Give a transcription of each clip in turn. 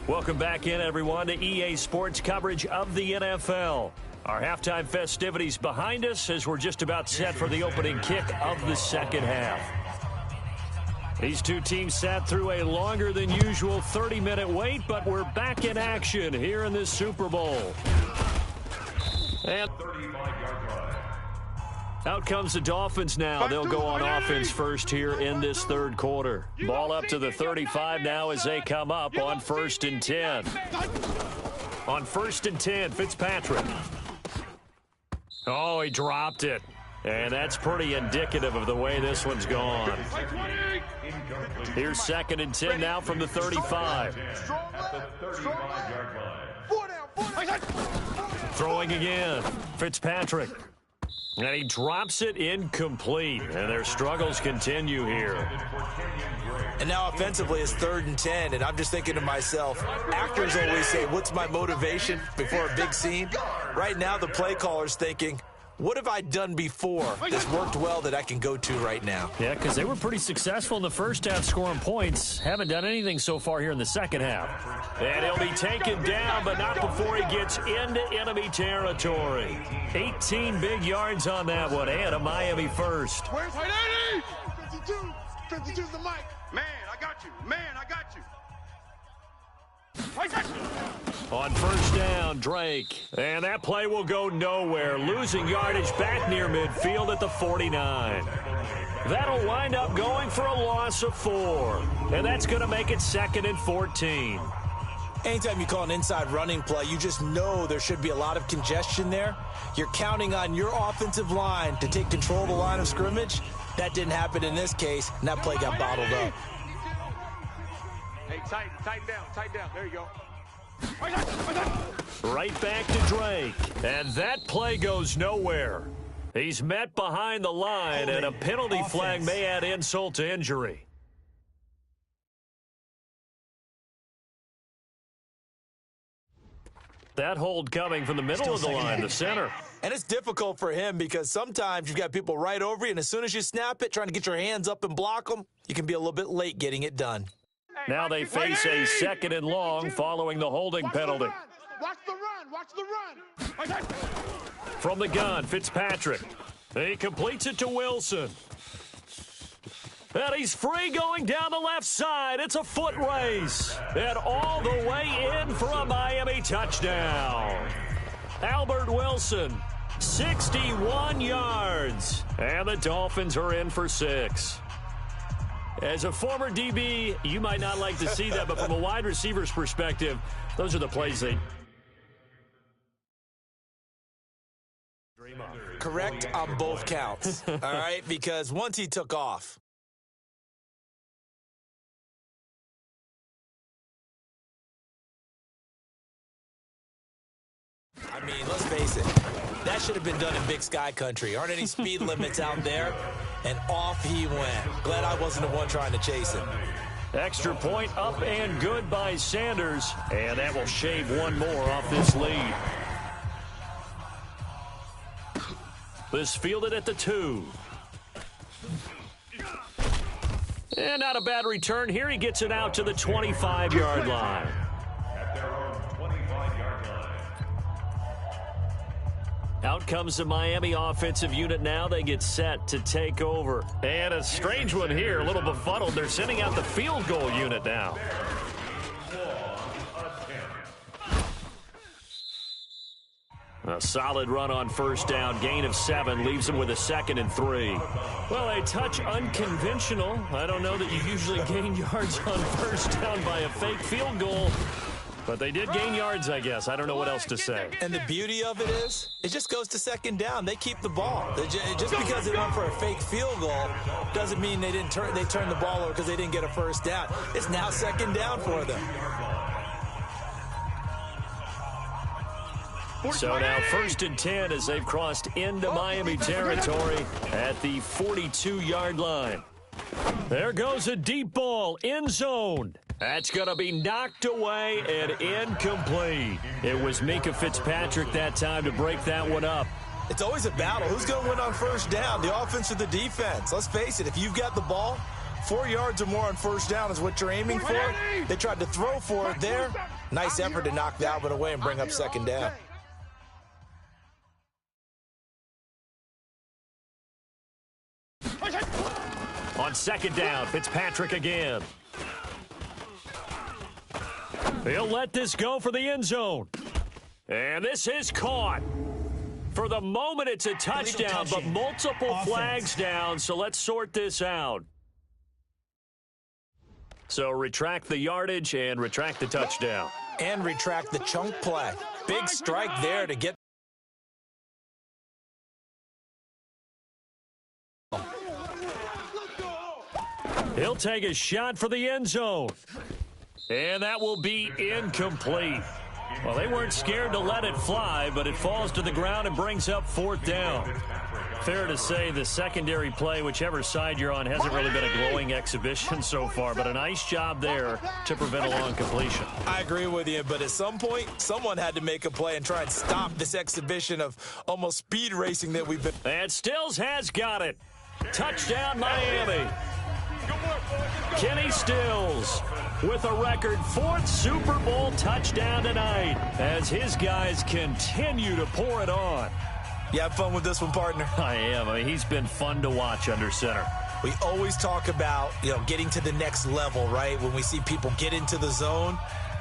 Welcome back in, everyone, to EA Sports coverage of the NFL. Our halftime festivities behind us as we're just about set for the opening kick of the second half. These two teams sat through a longer than usual 30-minute wait, but we're back in action here in this Super Bowl. And out comes the Dolphins now. They'll go on offense first here in this third quarter. Ball up to the 35 now as they come up on 1st and 10. On 1st and 10, Fitzpatrick. Oh, he dropped it. And that's pretty indicative of the way this one's gone. Here's 2nd and 10 now from the 35. Throwing again. Fitzpatrick. And he drops it incomplete. And their struggles continue here. And now offensively it's 3rd and 10. And I'm just thinking to myself, actors always say, what's my motivation before a big scene? Right now the play caller's thinking, what have I done before that's worked well that I can go to right now? Yeah, because they were pretty successful in the first half scoring points. Haven't done anything so far here in the second half. And he'll be taken down, but not before he gets into enemy territory. 18 big yards on that one, and a Miami first. Where's 52? 52's the mic. Man, I got you. Man, I got you. On 1st down, Drake. And that play will go nowhere. Losing yardage back near midfield at the 49. That'll wind up going for a loss of 4. And that's going to make it 2nd and 14. Anytime you call an inside running play, you just know there should be a lot of congestion there. You're counting on your offensive line to take control of the line of scrimmage. That didn't happen in this case, and that play got bottled up. Hey, tighten down. There you go. Right back to Drake. And that play goes nowhere. He's met behind the line, and a penalty flag may add insult to injury. That hold coming from the middle of the line, the center. And it's difficult for him because sometimes you've got people right over you, and as soon as you snap it, trying to get your hands up and block them, you can be a little bit late getting it done. Now they face a 2nd and long following the holding penalty. Watch the run. From the gun, Fitzpatrick. He completes it to Wilson. And he's free going down the left side. It's a foot race. And all the way in for a Miami touchdown. Albert Wilson, 61 yards. And the Dolphins are in for 6. As a former DB, you might not like to see that, but from a wide receiver's perspective, those are the plays they dream of. Correct on both counts, all right? Because once he took off. I mean, let's face it, that should have been done in Big Sky Country. Aren't any speed limits out there? And off he went. Glad I wasn't the one trying to chase him. Extra point up and good by Sanders. And that will shave one more off this lead. This fielded at the 2. And not a bad return here. He gets it out to the 25-yard line. Out comes the Miami offensive unit now. They get set to take over. And a strange one here, a little befuddled. They're sending out the field goal unit now. A solid run on 1st down. Gain of 7 leaves them with a 2nd and 3. Well, a touch unconventional. I don't know that you usually gain yards on 1st down by a fake field goal. But they did gain yards, I guess. I don't know what else to say. And the beauty of it is, it just goes to 2nd down. They keep the ball. Just because they went for a fake field goal doesn't mean they turned the ball over because they didn't get a 1st down. It's now 2nd down for them. So now 1st and 10 as they've crossed into Miami territory at the 42-yard line. There goes a deep ball, end zone. That's going to be knocked away and incomplete. It was Minkah Fitzpatrick that time to break that one up. It's always a battle. Who's going to win on 1st down, the offense or the defense? Let's face it, if you've got the ball, 4 yards or more on 1st down is what you're aiming for. They tried to throw for it there. Nice effort to knock that one away and bring up second down. On second down, Fitzpatrick again. He'll let this go for the end zone. And this is caught. For the moment, it's a touchdown, but multiple flags down, so let's sort this out. So retract the yardage and retract the touchdown. And retract the chunk play. Big strike there to get. He'll take a shot for the end zone. And that will be incomplete. Well, they weren't scared to let it fly, but it falls to the ground and brings up fourth down. Fair to say the secondary play, whichever side you're on, hasn't really been a glowing exhibition so far, but a nice job there to prevent a long completion. I agree with you, but at some point, someone had to make a play and try and stop this exhibition of almost speed racing that we've been. And Stills has got it. Touchdown, Miami. Kenny Stills with a record 4th Super Bowl touchdown tonight as his guys continue to pour it on. You have fun with this one, partner? I am. I mean, he's been fun to watch under center. We always talk about, getting to the next level, right? When we see people get into the zone,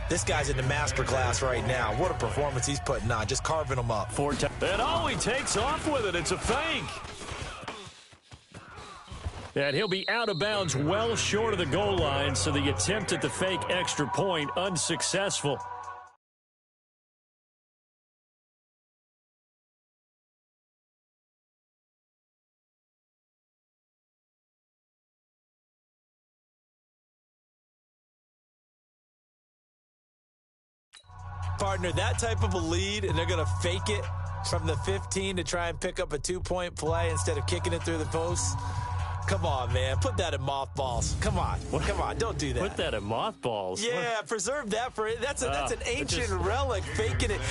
this guy's in the master class right now. What a performance he's putting on, just carving them up. And oh, he takes off with it. It's a fake. And he'll be out of bounds well short of the goal line, so the attempt at the fake extra point unsuccessful. Partner, that type of a lead, and they're going to fake it from the 15 to try and pick up a 2-point play instead of kicking it through the post. Come on, man. Put that in mothballs. Come on. Come on. Don't do that. Put that in mothballs? Yeah, preserve that for it. That's an ancient relic, faking it.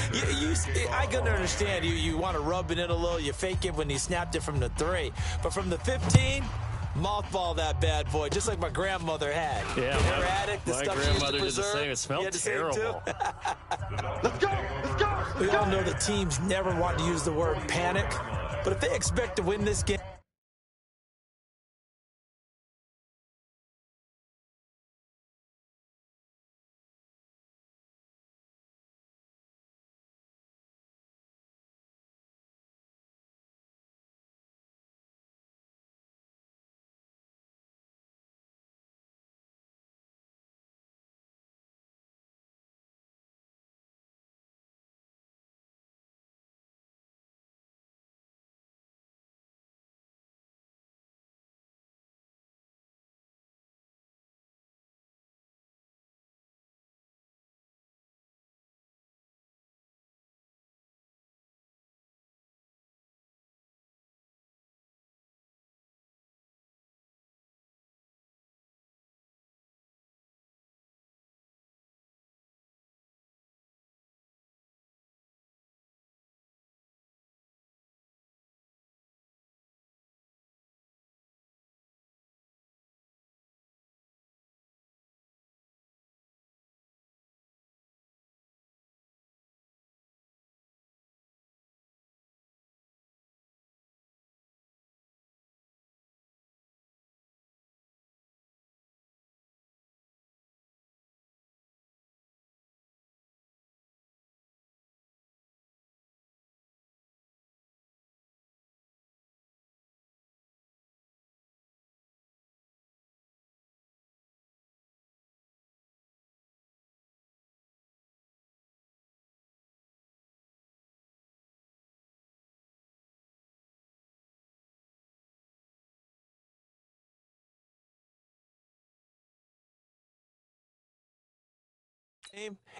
I can understand you want to rub it in a little. You fake it when you snapped it from the 3. But from the 15, mothball that bad boy, just like my grandmother had. Yeah, Never had it. The my stuff grandmother she used to did the same. It smelled terrible. Let's go. Let's go. We all know the teams never want to use the word panic. But if they expect to win this game,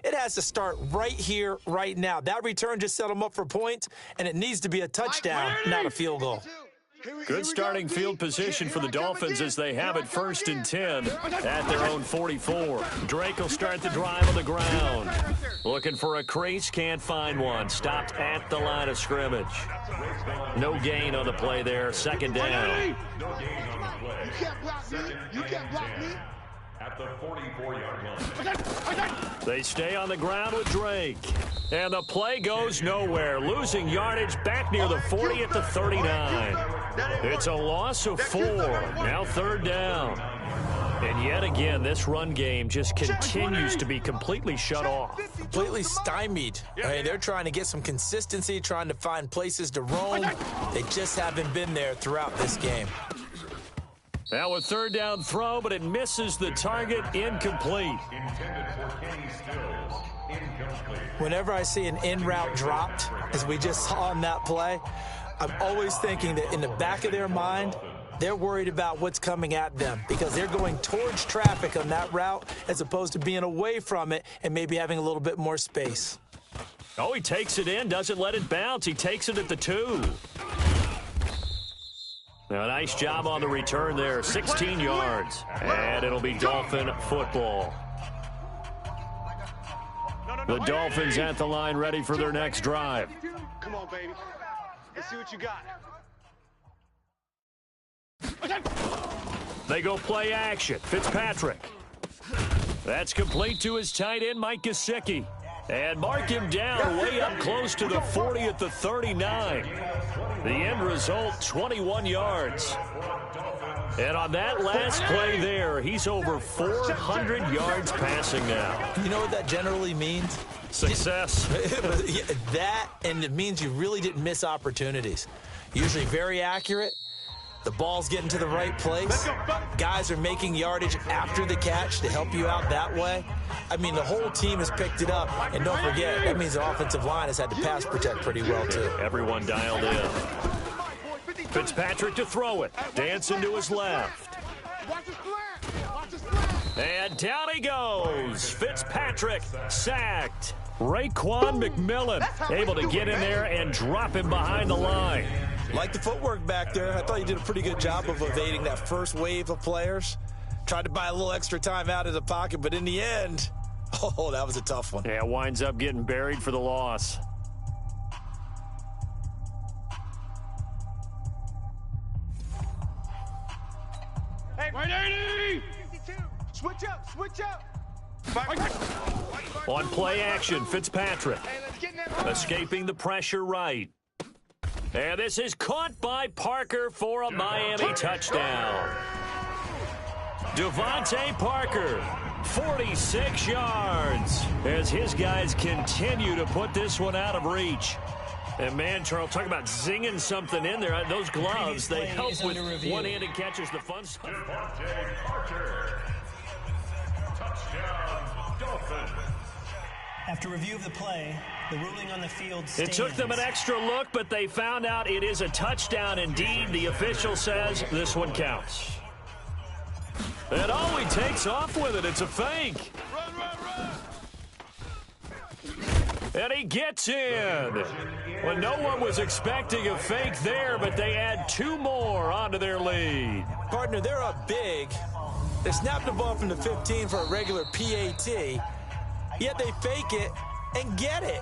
it has to start right here, right now. That return just set them up for points, and it needs to be a touchdown, not a field goal. Good starting field position for the Dolphins as they have it 1st and 10 at their own 44. Drake will start the drive on the ground. Looking for a crease, can't find one. Stopped at the line of scrimmage. No gain on the play there, 2nd down. You can't block me. You can't block me. at the 44-yard line. They stay on the ground with Drake. And the play goes nowhere, losing yardage back near the 40 at the 39. It's a loss of 4. Now third down. And yet again, this run game just continues to be completely shut off. Completely stymied. I mean, they're trying to get some consistency, trying to find places to roam. They just haven't been there throughout this game. Now a third down throw, but it misses the target. Incomplete. Whenever I see an in-route dropped, as we just saw on that play, I'm always thinking that in the back of their mind, they're worried about what's coming at them because they're going towards traffic on that route as opposed to being away from it and maybe having a little bit more space. Oh, he takes it in, doesn't let it bounce. He takes it at the 2. Now, a nice job on the return there, 16 yards. And it'll be Dolphin football. The Dolphins at the line ready for their next drive. Come on, baby. Let's see what you got. They go play action. Fitzpatrick. That's complete to his tight end, Mike Gesicki. And mark him down way up close to the 40 at the 39. The end result, 21 yards. And on that last play there, he's over 400 yards passing now. You know what that generally means? Success. That, and it means you really didn't miss opportunities. Usually very accurate. The ball's getting to the right place. Guys are making yardage after the catch to help you out that way. I mean, the whole team has picked it up. And don't forget, that means the offensive line has had to pass protect pretty well, too. Everyone dialed in. Fitzpatrick to throw it. Dancing to his left. And down he goes. Fitzpatrick sacked. Raekwon McMillan able to get in there and drop him behind the line. Like the footwork back there. I thought you did a pretty good job of evading that first wave of players. Tried to buy a little extra time out of the pocket, but in the end, oh, that was a tough one. Yeah, winds up getting buried for the loss. Hey, 180! Switch up, switch up. On play action, Fitzpatrick. Escaping the pressure right. And this is caught by Parker for a Miami touchdown. Devontae Parker, 46 yards, as his guys continue to put this one out of reach. And man, Charles, talk about zinging something in there. Those gloves, they help with one-handed catches, the fun stuff. Touchdown, Dolphins. After review of the play, the ruling on the field stands. It took them an extra look, but they found out it is a touchdown indeed. The official says this one counts. And oh, he takes off with it. It's a fake. And he gets in. Well, no one was expecting a fake there, but they add 2 more onto their lead. Partner, they're up big. They snapped the ball from the 15 for a regular PAT, yet they fake it and get it.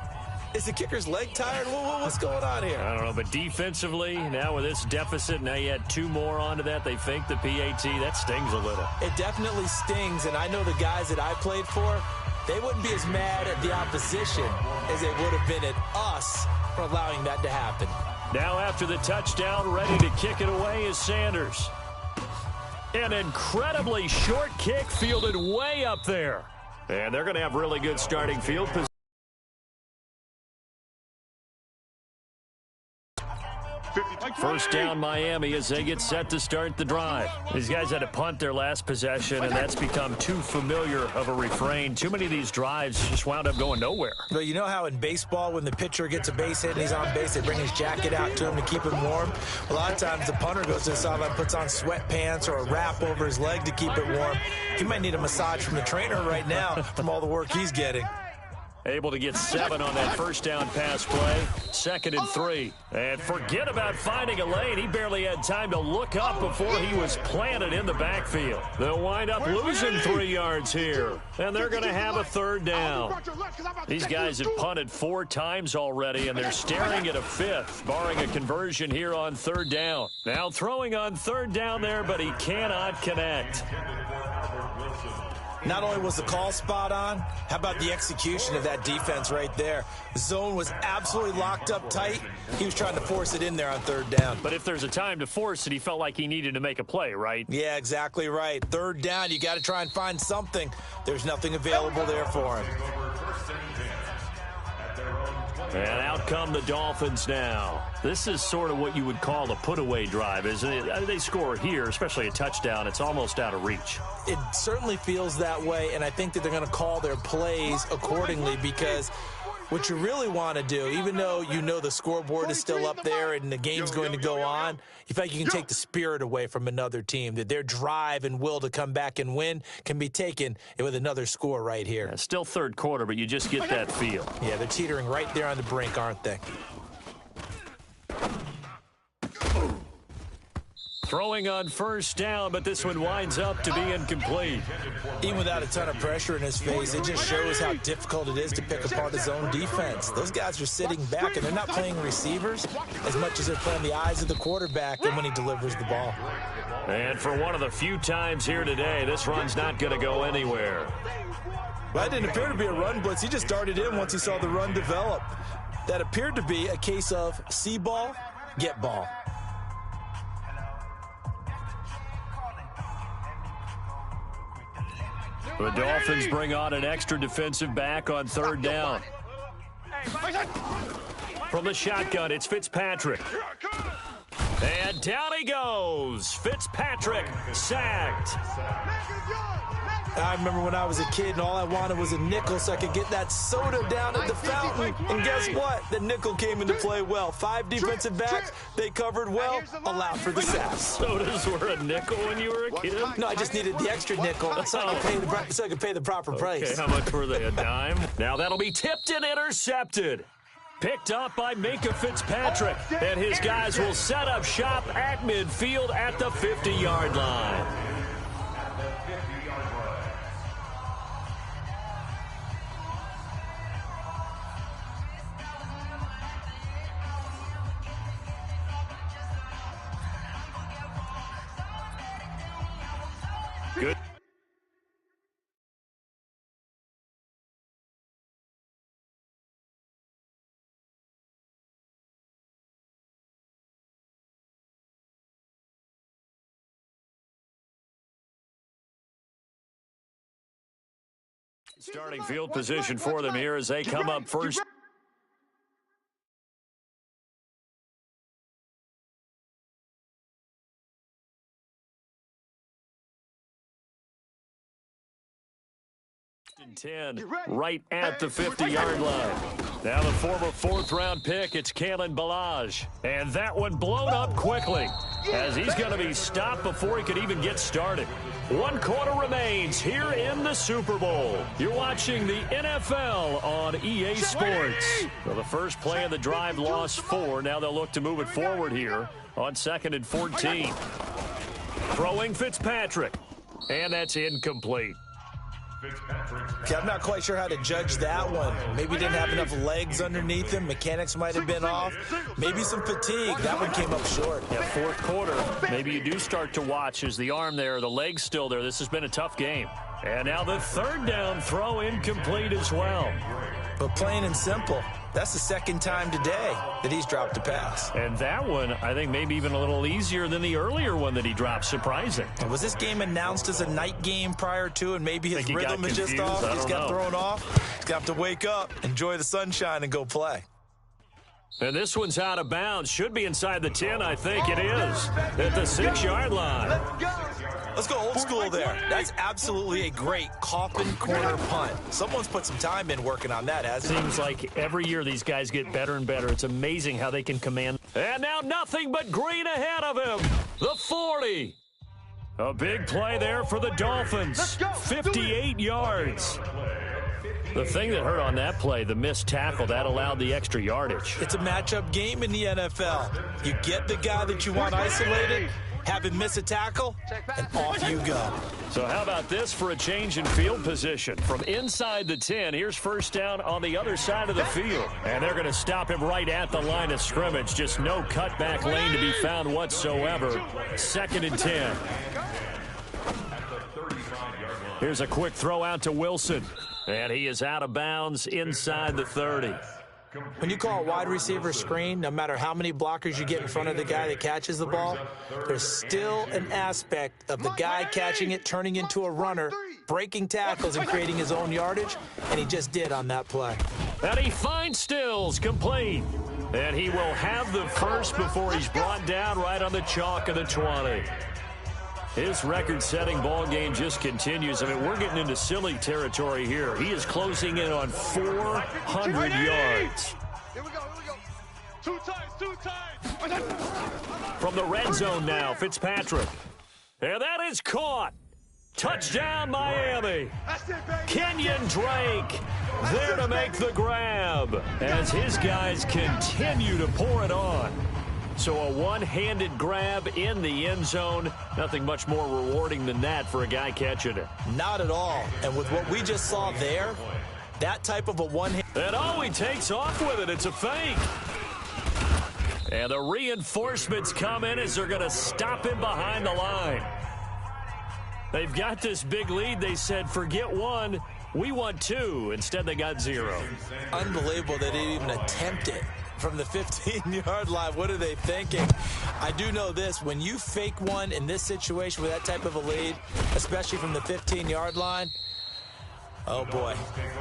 Is the kicker's leg tired? What's going on here? I don't know, but defensively, now with this deficit, now you add 2 more onto that. They fake the PAT. That stings a little. It definitely stings, and I know the guys that I played for, they wouldn't be as mad at the opposition as they would have been at us for allowing that to happen. Now after the touchdown, ready to kick it away is Sanders. An incredibly short kick fielded way up there. And they're going to have really good starting field position. First down Miami as they get set to start the drive. These guys had to punt their last possession, and that's become too familiar of a refrain. Too many of these drives just wound up going nowhere. But you know how in baseball when the pitcher gets a base hit and he's on base, they bring his jacket out to him to keep him warm? A lot of times the punter goes to the sideline, puts on sweatpants or a wrap over his leg to keep it warm. He might need a massage from the trainer right now from all the work he's getting. Able to get 7 on that first down pass play. 2nd and 3. And forget about finding a lane. He barely had time to look up before he was planted in the backfield. They'll wind up losing 3 yards here. And they're going to have a 3rd down. These guys have punted 4 times already, and they're staring at a 5th, barring a conversion here on 3rd down. Now throwing on 3rd down there, but he cannot connect. Not only was the call spot on, how about the execution of that defense right there? The zone was absolutely locked up tight. He was trying to force it in there on third down. But if there's a time to force it, he felt like he needed to make a play, right? Yeah, exactly right. Third down, you got to try and find something. There's nothing available there for him. And out come the Dolphins now. This is sort of what you would call a put-away drive, isn't it? They score here, especially a touchdown. It's almost out of reach. It certainly feels that way, and I think that they're going to call their plays accordingly, because what you really want to do, even though you know the scoreboard is still up there and the game's going to go on, you feel like you can take the spirit away from another team, that their drive and will to come back and win can be taken with another score right here. Yeah, still third quarter, but you just get that feel. Yeah, they're teetering right there on the brink, aren't they? Throwing on first down, but this one winds up to be incomplete. Even without a ton of pressure in his face, it just shows how difficult it is to pick apart his own defense. Those guys are sitting back, and they're not playing receivers as much as they're playing the eyes of the quarterback and when he delivers the ball. And for one of the few times here today, this run's not going to go anywhere. Well, that didn't appear to be a run blitz. He just darted in once he saw the run develop. That appeared to be a case of see ball, get ball. The Dolphins bring on an extra defensive back on third down. From the shotgun, it's Fitzpatrick. And down he goes. Fitzpatrick sacked. I remember when I was a kid and all I wanted was a nickel so I could get that soda down at the fountain. And guess what? The nickel came into play well. 5 defensive backs, they covered well, allowed for the sacks. Sodas were a nickel when you were a kid? No, I just needed the extra nickel so I could pay the proper price. Okay, how much were they, a dime? Now that'll be tipped and intercepted. Picked up by Minka Fitzpatrick. And his guys will set up shop at midfield at the 50-yard line. Good. Starting field position for them here as they come up first. And 10 right at the 50-yard line. Now the former 4th-round pick, it's Kalen Ballage. And that one blown up quickly as he's going to be stopped before he could even get started. 1 quarter remains here in the Super Bowl. You're watching the NFL on EA Sports. Well, the first play of the drive lost 4. Now they'll look to move it forward here on 2nd and 14. Throwing Fitzpatrick. And that's incomplete. Okay, I'm not quite sure how to judge that one. Maybe he didn't have enough legs underneath him. Mechanics might have been off. Maybe some fatigue. That one came up short. Yeah, 4th quarter. Maybe you do start to watch as the arm there, the leg's still there. This has been a tough game. And now the 3rd down throw incomplete as well. But plain and simple, that's the 2nd time today that he's dropped a pass. And that one, I think, maybe even a little easier than the earlier one that he dropped. Surprising. And was this game announced as a night game prior to, and maybe his rhythm is just off? He's got thrown off. He's got to wake up, enjoy the sunshine, and go play. And this one's out of bounds. Should be inside the 10, I think it is. At the 6-yard line. Let's go old school there. That's absolutely a great coffin corner punt. Someone's put some time in working on that, hasn't it? Seems like every year these guys get better and better. It's amazing how they can command. And now nothing but green ahead of him. The 40. A big play there for the Dolphins. 58 yards. The thing that hurt on that play, the missed tackle, that allowed the extra yardage. It's a matchup game in the NFL. You get the guy that you want isolated, have him miss a tackle, and off you go. So how about this for a change in field position? From inside the 10, here's first down on the other side of the field. And they're going to stop him right at the line of scrimmage. Just no cutback lane to be found whatsoever. 2nd and 10. Here's a quick throw out to Wilson. And he is out of bounds inside the 30. When you call a wide receiver screen, no matter how many blockers you get in front of the guy that catches the ball, there's still an aspect of the guy catching it, turning into a runner, breaking tackles and creating his own yardage, and he just did on that play. And he finds Stills, complete. And he will have the first before he's brought down right on the chalk of the 20. His record-setting ball game just continues. I mean, we're getting into silly territory here. He is closing in on 400 yards. Here we go. Two times. From the red zone now, Fitzpatrick. And that is caught. Touchdown, Miami. Kenyon Drake there to make the grab as his guys continue to pour it on. So a one-handed grab in the end zone. Nothing much more rewarding than that for a guy catching it. Not at all. And with what we just saw there, that type of a one-hand... And oh, he takes off with it. It's a fake. And the reinforcements come in as they're going to stop him behind the line. They've got this big lead. They said, forget one. We want two. Instead, they got zero. Unbelievable they didn't even attempt it from the 15-yard line. What are they thinking? I do know this. When you fake one in this situation with that type of a lead, especially from the 15-yard line, oh, boy.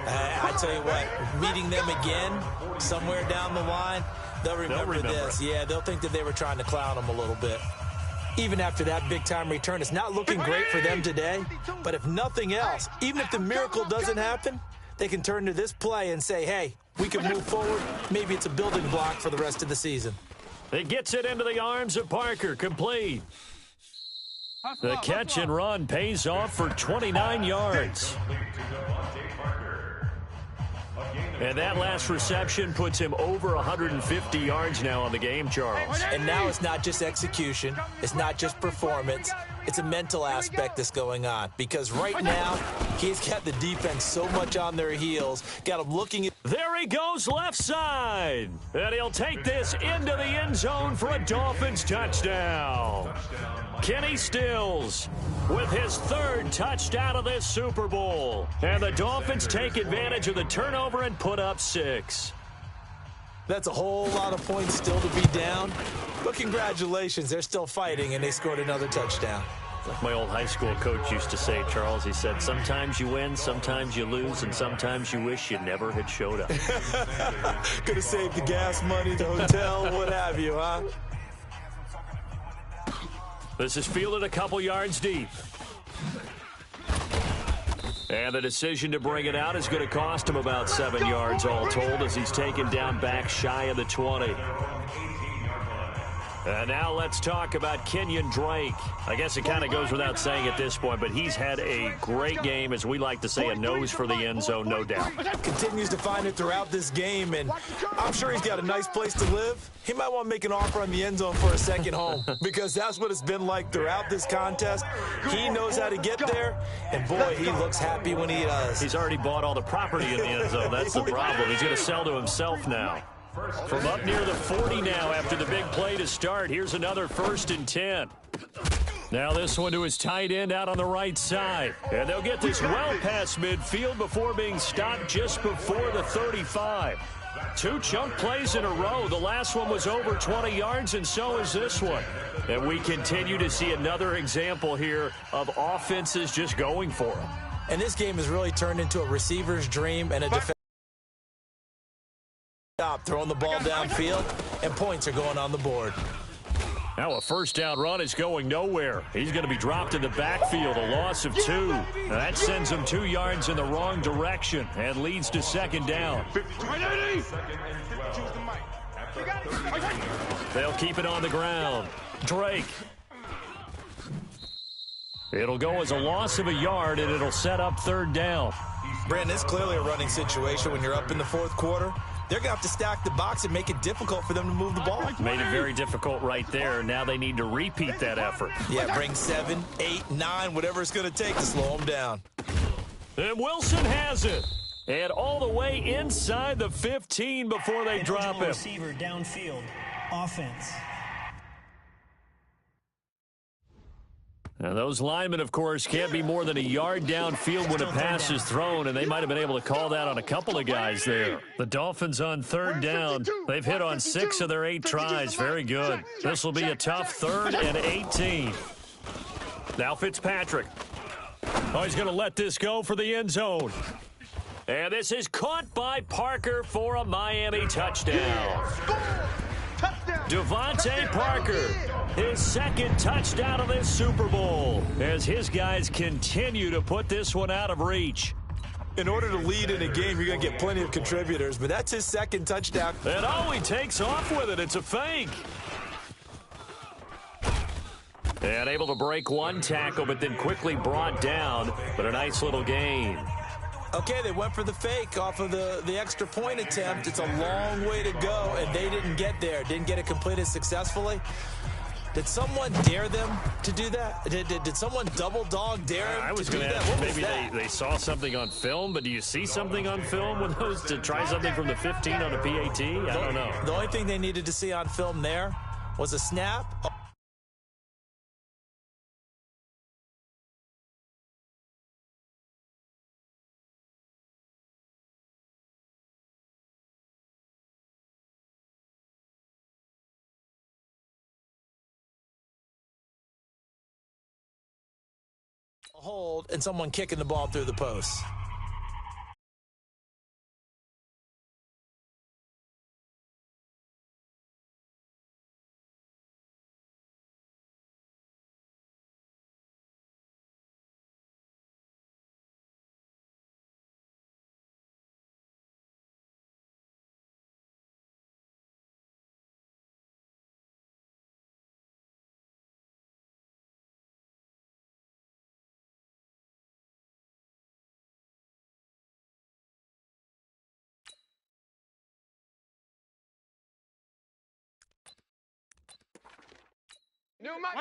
I tell you what, meeting them again somewhere down the line, they'll remember this. Yeah, they'll think that they were trying to clown them a little bit. Even after that big-time return, it's not looking great for them today. But if nothing else, even if the miracle doesn't happen, they can turn to this play and say, hey, we can move forward. Maybe it's a building block for the rest of the season. It gets it into the arms of Parker, complete. The catch and run pays off for 29 yards. And that last reception puts him over 150 yards now on the game, Charles. And now it's not just execution. It's not just performance. It's a mental aspect that's going on. Because right now, he's got the defense so much on their heels. Got them looking at... There he goes left side. And he'll take this into the end zone for a Dolphins touchdown. Kenny Stills with his third touchdown of this Super Bowl. And the Dolphins take advantage of the turnover and put up 6. That's a whole lot of points still to be down. But congratulations, they're still fighting, and they scored another touchdown. Like my old high school coach used to say, Charles, he said, sometimes you win, sometimes you lose, and sometimes you wish you never had showed up. Could have saved the gas money, the hotel, what have you, huh? This is fielded a couple yards deep. And the decision to bring it out is going to cost him about 7 yards all told as he's taken down back shy of the 20. And now let's talk about Kenyon Drake. I guess it kind of goes without saying at this point, but he's had a great game, as we like to say, a nose for the end zone, no doubt. Continues to find it throughout this game, and I'm sure he's got a nice place to live. He might want to make an offer on the end zone for a second home because that's what it's been like throughout this contest. He knows how to get there, and boy, he looks happy when he does. He's already bought all the property in the end zone. That's the problem. He's going to sell to himself now. From up near the 40 now after the big play to start. Here's another 1st and 10. Now this one to his tight end out on the right side. And they'll get this well past midfield before being stopped just before the 35. 2 chunk plays in a row. The last one was over 20 yards, and so is this one. And we continue to see another example here of offenses just going for it. And this game has really turned into a receiver's dream and a defense. Throwing the ball downfield, and points are going on the board. Now a first down run is going nowhere. He's going to be dropped in the backfield, a loss of 2. That sends him 2 yards in the wrong direction and leads to 2nd down. They'll keep it on the ground. Drake. It'll go as a loss of a yard, and it'll set up 3rd down. Brandon, it's clearly a running situation when you're up in the 4th quarter. They're going to have to stack the box and make it difficult for them to move the ball. Made it very difficult right there. Now they need to repeat that effort. Yeah, bring 7, 8, 9, whatever it's going to take to slow them down. And Wilson has it. And all the way inside the 15 before they drop him. Receiver downfield. Offense. Now, those linemen, of course, can't be more than a yard downfield when a pass is thrown, and they might have been able to call that on a couple of guys there. The Dolphins on third down. They've hit on 6 of their 8 tries. Very good. This will be a tough 3rd and 18. Now Fitzpatrick. Oh, he's going to let this go for the end zone. And this is caught by Parker for a Miami touchdown. Devontae Parker, his 2nd touchdown of this Super Bowl, as his guys continue to put this one out of reach. In order to lead in a game, you're going to get plenty of contributors, but that's his 2nd touchdown. And oh, he takes off with it. It's a fake. And able to break one tackle, but then quickly brought down, but a nice little gain. Okay, they went for the fake off of the extra point attempt. It's a long way to go, and they didn't get there. Didn't get it completed successfully. Did someone dare them to do that? Did someone double dog dare them to do that? I was going to ask, maybe they saw something on film, but do you see something on film with those to try something from the 15 on a PAT? I don't know. The only thing they needed to see on film there was a snap. Hold and someone kicking the ball through the post.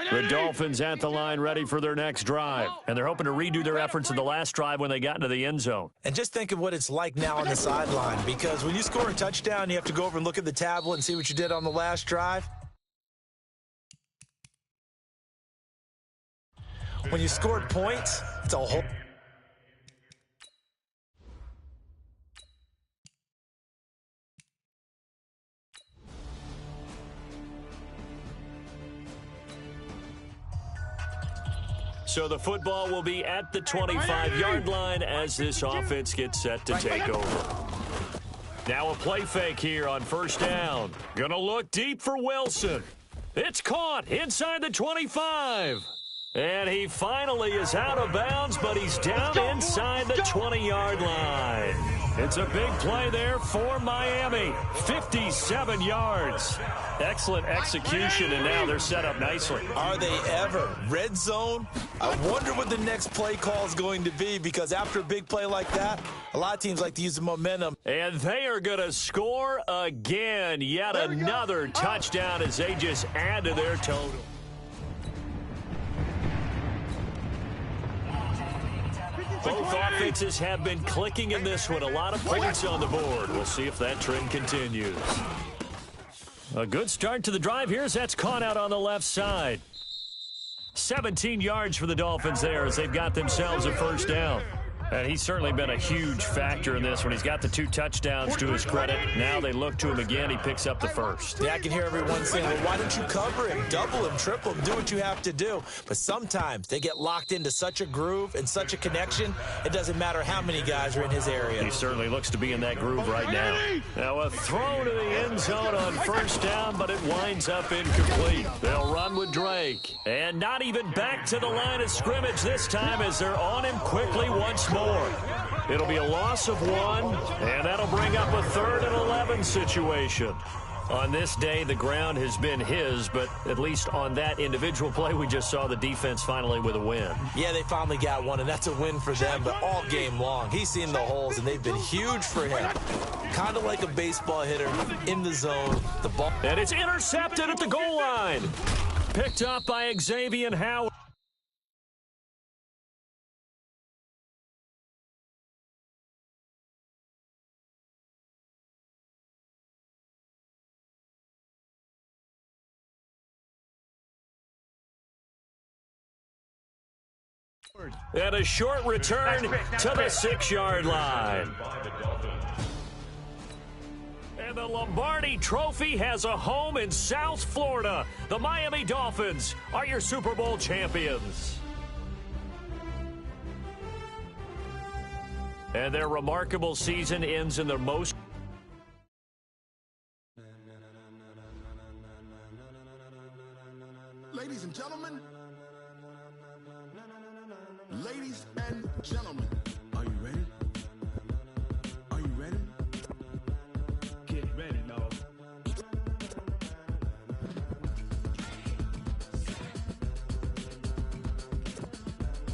The Dolphins at the line ready for their next drive. And they're hoping to redo their efforts in the last drive when they got into the end zone. And just think of what it's like now on the sideline, because when you score a touchdown, you have to go over and look at the tablet and see what you did on the last drive. When you scored points, it's a whole... So the football will be at the 25-yard line as this offense gets set to take over. Now a play fake here on 1st down. Gonna look deep for Wilson. It's caught inside the 25. And he finally is out of bounds, but he's down inside the 20-yard line. It's a big play there for Miami. 57 yards. Excellent execution, and now they're set up nicely. Are they ever? Red zone? I wonder what the next play call is going to be, because after a big play like that, a lot of teams like to use the momentum. And they are going to score again. Yet another touchdown as they just add to their total. Both offenses have been clicking in this one. A lot of points on the board. We'll see if that trend continues. A good start to the drive here as that's caught out on the left side. 17 yards for the Dolphins there as they've got themselves a 1st down. And he's certainly been a huge factor in this one. He's got the 2 touchdowns to his credit. Now they look to him again. He picks up the 1st. Yeah, I can hear everyone saying, well, why don't you cover him, double him, triple him, do what you have to do. But sometimes they get locked into such a groove and such a connection, it doesn't matter how many guys are in his area. He certainly looks to be in that groove right now. Now a throw to the end zone on 1st down, but it winds up incomplete. They'll run with Drake. And not even back to the line of scrimmage this time as they're on him quickly once more. It'll be a loss of 1, and that'll bring up a 3rd and 11 situation. On this day, the ground has been his, but at least on that individual play, we just saw the defense finally with a win. Yeah, they finally got one, and that's a win for them, but all game long, he's seen the holes, and they've been huge for him. Kind of like a baseball hitter in the zone. The ball. And it's intercepted at the goal line. Picked up by Xavier Howard. And a short return to the 6-yard line. And the Lombardi Trophy has a home in South Florida. The Miami Dolphins are your Super Bowl champions. And their remarkable season ends in the most... Ladies and gentlemen,